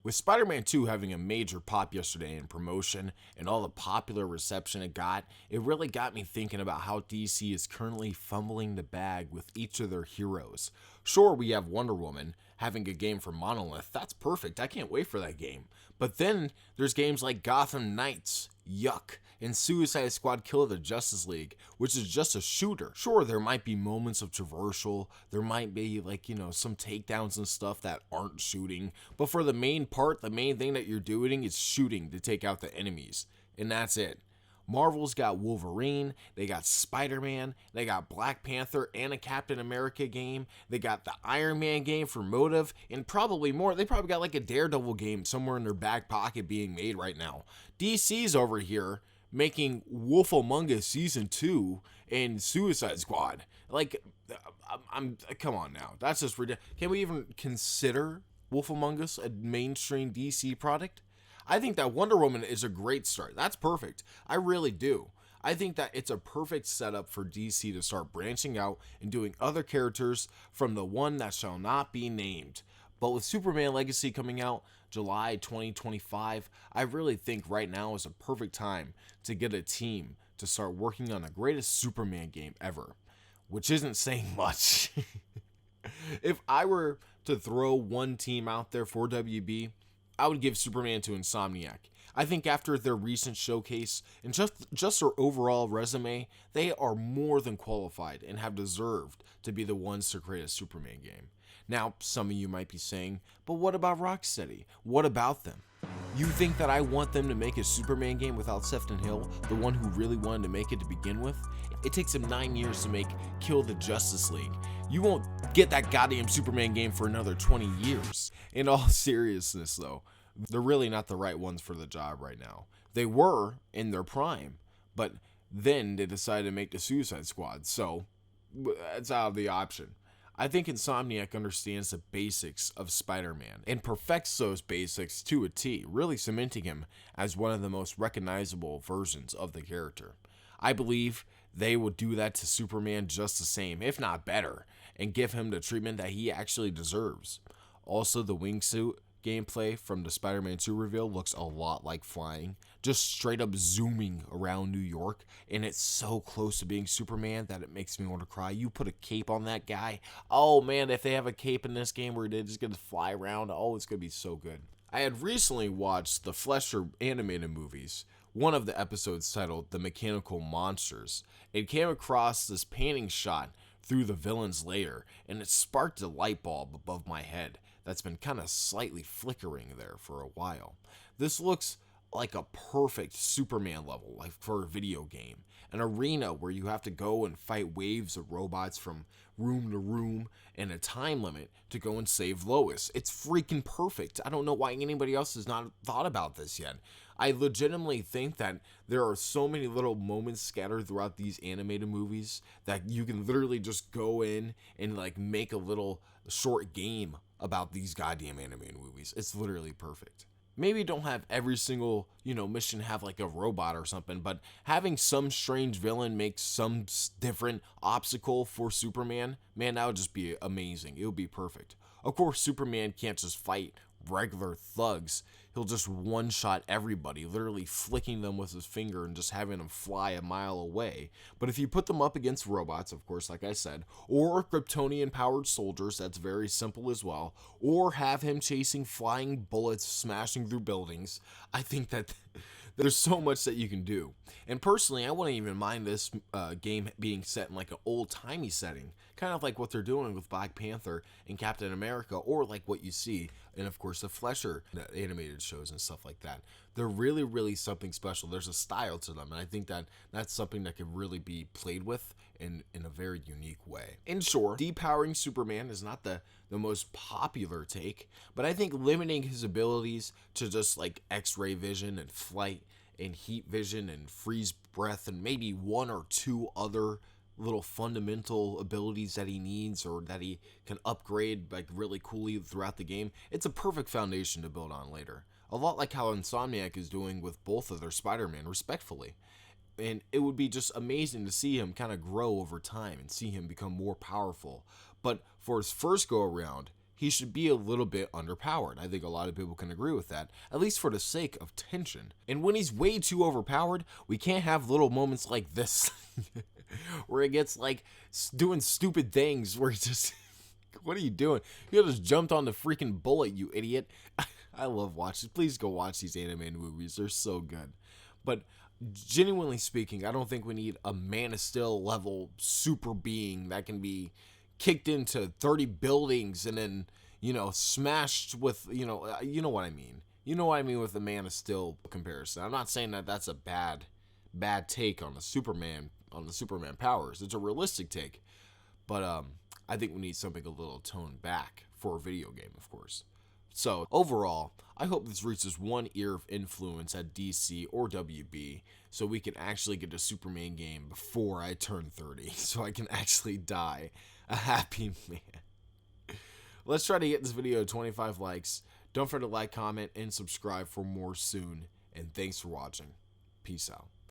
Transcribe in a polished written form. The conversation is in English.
With Spider-Man 2 having a major pop yesterday in promotion and all the popular reception it got, it really got me thinking about how DC is currently fumbling the bag with each of their heroes. Sure, we have Wonder Woman having a game for Monolith. That's perfect. I can't wait for that game. But then there's games like Gotham Knights, Yuck, and Suicide Squad Kill of the Justice League, which is just a shooter. Sure, there might be moments of traversal, there might be some takedowns and stuff that aren't shooting, but for the main part, the main thing that you're doing is shooting to take out the enemies, and that's it. Marvel's got Wolverine, they got Spider-Man, they got Black Panther and a Captain America game, they got the Iron Man game for Motive, and probably more. They probably got like a Daredevil game somewhere in their back pocket being made right now. DC's over here making Wolf Among Us Season 2 and Suicide Squad. I'm come on now. That's just ridiculous. Can we even consider Wolf Among Us a mainstream DC product? I think that Wonder Woman is a great start. That's perfect. I really do. I think that it's a perfect setup for DC to start branching out and doing other characters from the one that shall not be named. But with Superman Legacy coming out July 2025, I really think right now is a perfect time to get a team to start working on the greatest Superman game ever, which isn't saying much. If I were to throw one team out there for WB, I would give Superman to Insomniac. I think after their recent showcase and just their overall resume, they are more than qualified and have deserved to be the ones to create a Superman game. Now, some of you might be saying, but what about Rocksteady? What about them? You think that I want them to make a Superman game without Sefton Hill, the one who really wanted to make it to begin with? It takes him 9 years to make Kill the Justice League. You won't get that goddamn Superman game for another 20 years. In all seriousness, though, they're really not the right ones for the job right now. They were in their prime, but then they decided to make the Suicide Squad, so it's out of the option. I think Insomniac understands the basics of Spider-Man and perfects those basics to a T, really cementing him as one of the most recognizable versions of the character. I believe they will do that to Superman just the same, if not better, and give him the treatment that he actually deserves. Also, the wingsuit gameplay from the Spider-Man 2 reveal looks a lot like flying, just straight up zooming around New York, and it's so close to being Superman that it makes me want to cry. You put a cape on that guy, oh man, if they have a cape in this game where they're just going to fly around, oh, it's going to be so good. I had recently watched the Fleischer animated movies, one of the episodes titled The Mechanical Monsters. It came across this panning shot through the villain's lair, and it sparked a light bulb above my head that's been kind of slightly flickering there for a while. This looks like a perfect Superman level, like for a video game. An arena where you have to go and fight waves of robots from room to room and a time limit to go and save Lois. It's freaking perfect. I don't know why anybody else has not thought about this yet. I legitimately think that there are so many little moments scattered throughout these animated movies that you can literally just go in and like make a little short game about these goddamn animated movies. It's literally perfect. Maybe don't have every single, mission have like a robot or something, but having some strange villain make some different obstacle for Superman, man, that would just be amazing. It would be perfect. Of course, Superman can't just fight regular thugs. He'll just one-shot everybody, literally flicking them with his finger and just having them fly a mile away. But if you put them up against robots, of course, like I said, or Kryptonian-powered soldiers, that's very simple as well, or have him chasing flying bullets, smashing through buildings, I think that there's so much that you can do. And personally, I wouldn't even mind this game being set in like an old-timey setting, kind of like what they're doing with Black Panther and Captain America, or like what you see in, of course, the Fleischer animated shows and stuff like that. They're really, really something special. There's a style to them, and I think that that's something that can really be played with in a very unique way. In short, depowering Superman is not the most popular take, but I think limiting his abilities to just like X-ray vision and flight and heat vision and freeze breath and maybe one or two other little fundamental abilities that he needs or that he can upgrade like really coolly throughout the game, it's a perfect foundation to build on later. A lot like how Insomniac is doing with both of their Spider-Man, respectfully. And it would be just amazing to see him kind of grow over time and see him become more powerful. But for his first go around, he should be a little bit underpowered. I think a lot of people can agree with that, at least for the sake of tension. And when he's way too overpowered, we can't have little moments like this where he gets like doing stupid things where he just, what are you doing? You just jumped on the freaking bullet, you idiot. I love watching. Please go watch these animated movies. They're so good. But genuinely speaking, I don't think we need a Man of Steel level super being that can be kicked into 30 buildings and then, smashed with, you know what I mean. You know what I mean with the Man of Steel comparison. I'm not saying that that's a bad take on the Superman powers. It's a realistic take. But I think we need something a little toned back for a video game, of course. So overall, I hope this reaches one ear of influence at DC or WB so we can actually get a Superman game before I turn 30 so I can actually die a happy man. Let's try to get this video to 25 likes. Don't forget to like, comment, and subscribe for more soon. And thanks for watching. Peace out.